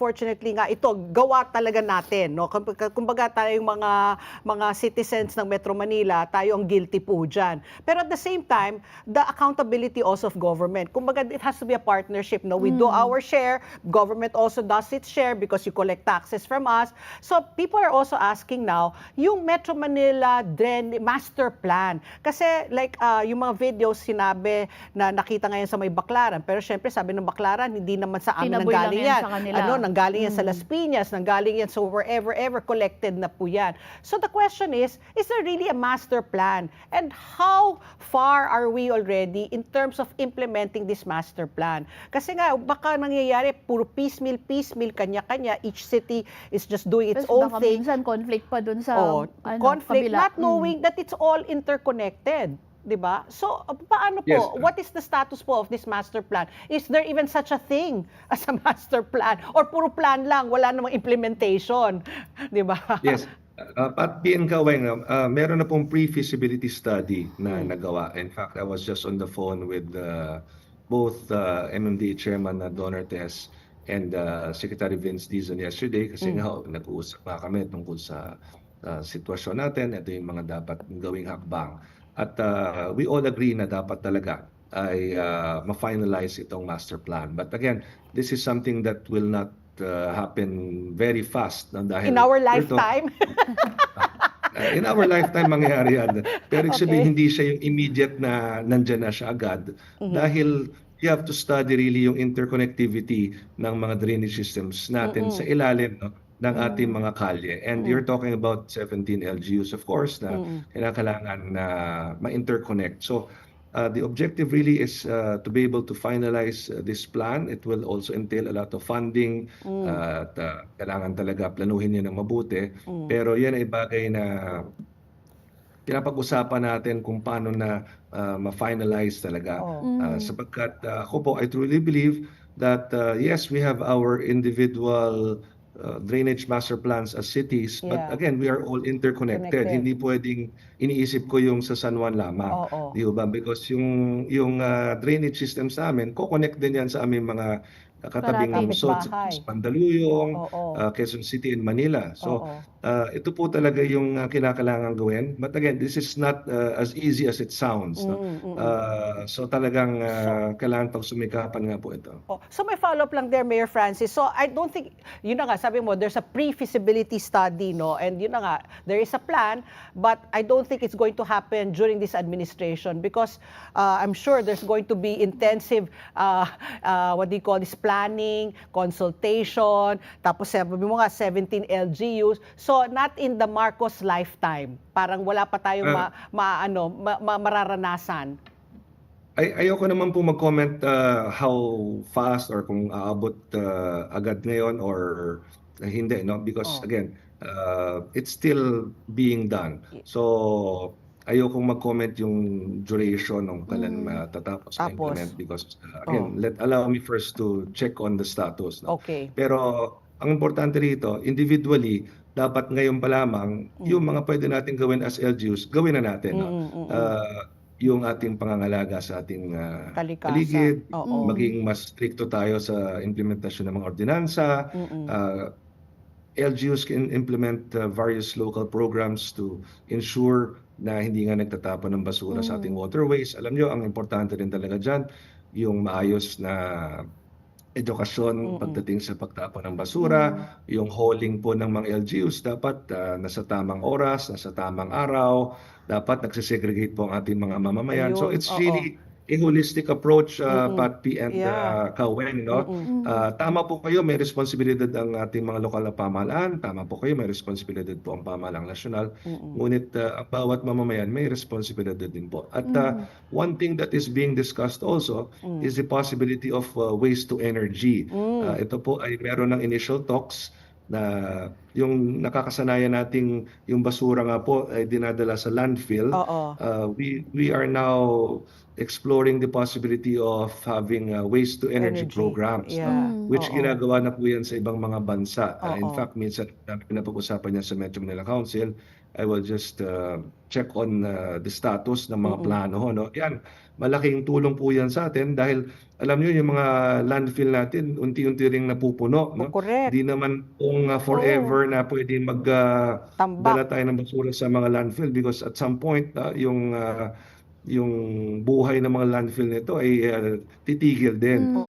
unfortunately nga ito gawa talaga natin, no? Kumbaga tayong mga citizens ng Metro Manila, tayo ang guilty po diyan. Pero at the same time, the accountability also of government. Kumbaga it has to be a partnership, no? We do our share, government also does its share because you collect taxes from us. So people are also asking now, yung Metro Manila master plan. Kasi like yung mga videos sinabi na nakita ngayon sa may Baclaran, pero syempre sabi ng Baclaran, hindi naman sa amin Tinaboy lang nanggaling yan yan. sa kanila. Nanggaling yan sa Las Piñas, nanggaling yan so wherever collected na po yan. So the question is there really a master plan? And how far are we already in terms of implementing this master plan? Kasi nga, baka nangyayari, puro piecemeal, kanya-kanya, each city is just doing its own baka thing. minsan conflict pa dun sa Conflict, kabila. not knowing that it's all interconnected. Diba? So, paano po? Yes. What is the status po of this master plan? Is there even such a thing as a master plan? Or puro plan lang, wala namang implementation? Diba? Yes. At PN Kaweng, meron na pong pre-feasibility study na nagawa. In fact, I was just on the phone with both MMDA Chairman Don Ortez and Secretary Vince Dizon yesterday kasi nga nag-uusap nga kami tungkol sa sitwasyon natin. Ito yung mga dapat gawing hakbang. At we all agree na dapat talaga ay ma-finalize itong master plan. But again, this is something that will not happen very fast. Dahil in our lifetime? In our lifetime mangyayari yan. Pero actually, hindi siya yung immediate na nandyan na siya agad. Dahil you have to study really yung interconnectivity ng mga drainage systems natin sa ilalim, no, ng ating mga kalye. And you're talking about 17 LGUs, of course, na kailangan na ma-interconnect. So, the objective really is to be able to finalize this plan. It will also entail a lot of funding. At kailangan talaga planuhin niya ng mabuti. Pero yan ay bagay na pinapag-usapan natin kung paano na ma-finalize talaga. Sapagkat ako po, I truly believe that yes, we have our individual drainage master plans as cities, but again, we are all interconnected. Hindi pwedeng iniisip ko yung sa San Juan lamang, di ba? Because yung drainage systems namin, ko-connect din yan sa aming mga katabing lungsod sa Mandaluyong, Quezon City and Manila. So, ito po talaga yung kinakailangan gawin. But again, this is not as easy as it sounds. No? So talagang kailangan pagsumikapan nga po ito. So may follow-up lang there, Mayor Francis. So I don't think, yun na nga, sabi mo, there's a pre-feasibility study, no? And yun na nga, there is a plan, but I don't think it's going to happen during this administration because I'm sure there's going to be intensive, what do you call this, planning, consultation, tapos sabi mo nga 17 LGUs. So not in the Marcos lifetime. Parang wala pa tayong mararanasan. Ayoko naman po mag-comment how fast or kung aabot agad ngayon or hindi, no? Because again, it's still being done. So ayokong mag-comment yung duration ng kailan matatapos na implement because again, allow me first to check on the status. No? Okay. Pero ang importante rito, individually, dapat ngayon pa lamang, yung mga pwede natin gawin as LGUs, gawin na natin. No? Yung ating pangangalaga sa ating paligid, maging mas stricto tayo sa implementasyon ng mga ordinansa. LGUs can implement various local programs to ensure na hindi nga nagtatapon ng basura sa ating waterways. Alam nyo, ang importante rin talaga dyan, yung maayos na edukasyon pagdating sa pagtapon ng basura, yung hauling po ng mga LGUs dapat nasa tamang oras, nasa tamang araw, dapat nagsisegregate po ang ating mga mamamayan. So it's really a holistic approach, Pat P. and Kaweng. No? Tama po kayo, may responsibilidad ang ating mga lokal na pamahalaan. Tama po kayo, may responsibilidad po ang pamahalaang nasyonal. Ngunit ang bawat mamamayan may responsibilidad din po. At one thing that is being discussed also is the possibility of waste to energy. Ito po ay meron ng initial talks na yung nakakasanayan nating yung basura nga po ay dinadala sa landfill. We are now exploring the possibility of having waste to energy programs, no? Yeah. Which Oo. ginagawa na po yan sa ibang mga bansa. In Oo. fact, minsan pinapag-usapan niya sa Metro Manila Council. I will just check on the status ng mga plano, no? Yan, malaking tulong po yan sa atin dahil alam niyo yung mga landfill natin unti-unti ring napupuno, no? Correct. Di naman kung forever na pwede dala Tambak. tayo ng basura sa mga landfill because at some point yung buhay ng mga landfill nito ay titigil din.